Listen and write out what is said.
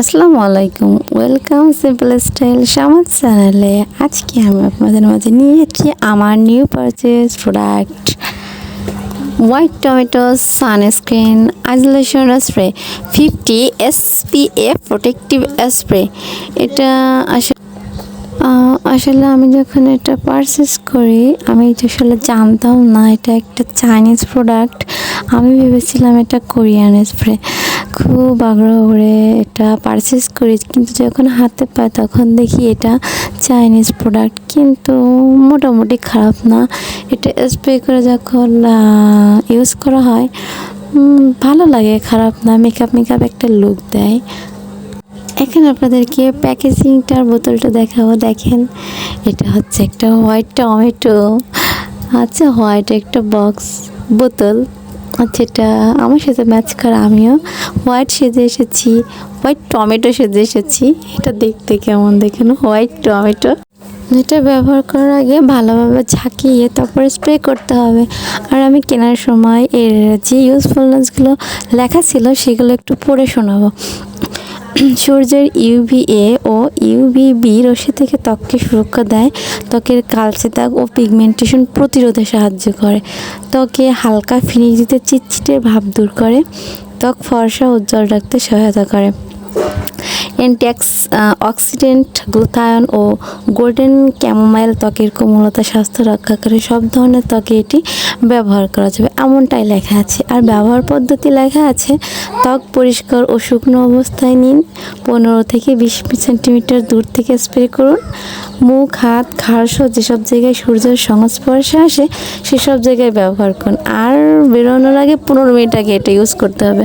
আসসালামু আলাইকুম, welcome simple style শামাত চ্যানেলে। আজকে আমি আপনাদের মাঝে নিয়ে যাচ্ছি আমার new purchase product white tomato sunscreen isolation spray 50 SPF protective spray. এটা আসলে আমি যখন এটা পারচেস করি আমি আসলে জানতাম না এটা একটা চাইনিজ প্রোডাক্ট। আমি ভেবেছিলাম এটা কোরিয়ান স্প্রে। খুব আগ্রহ করে এটা পারচেস করি, কিন্তু যখন হাতে পাই তখন দেখি এটা চাইনিজ প্রোডাক্ট, কিন্তু মোটামুটি খারাপ না। এটা স্প্রে করে যখন ইউজ করা হয় ভালো লাগে, খারাপ না। মেকআপ একটা লুক দেয়। এখানে আপনাদেরকে প্যাকেজিংটার বোতলটা দেখাবো। দেখেন, এটা হচ্ছে একটা হোয়াইট টমেটো। আচ্ছা, হোয়াইট একটা বক্স বোতল। আচ্ছা, এটা আমার সাথে ম্যাচ করা। আমিও হোয়াইট সেজে এসেছি, হোয়াইট টমেটো সেজে এসেছি। এটা দেখতে কেমন দেখেন, হোয়াইট টমেটো। এটা ব্যবহার করার আগে ভালোভাবে ঝাঁকিয়ে তারপরে স্প্রে করতে হবে। আর আমি কেনার সময় এর যে ইউজফুলনেসগুলো লেখা ছিল সেগুলো একটু পড়ে শোনাবো। সূর্যের UVA ও UVB রশ্মি থেকে ত্বককে সুরক্ষা দেয়, ত্বকের কালচে দাগ ও পিগমেন্টেশন প্রতিরোধে সাহায্য করে, ত্বকে হালকা ফিনিশ দিতে চিটচিটে ভাব দূর করে, ত্বক ফর্সা উজ্জ্বল রাখতে সহায়তা করে। অক্সিডেন্ট গ্লুথায়ন ও গোল্ডেন ক্যামোমাইল ত্বকের কোমলতা স্বাস্থ্য রক্ষা করে। সব ধরনের ত্বকে এটি ব্যবহার করা যাবে এমনটাই লেখা আছে। আর ব্যবহার পদ্ধতি লেখা আছে, ত্বক পরিষ্কার ও শুকনো অবস্থায় নিন, 15 থেকে 20 সেন্টিমিটার দূর থেকে স্প্রে করুন, মুখ, হাত, ঘাড় সহ যেসব জায়গায় সূর্যের সংস্পর্শে আসে সেসব জায়গায় ব্যবহার করুন। আর বেরোনোর আগে 15 মিনিট আগে এটা ইউজ করতে হবে।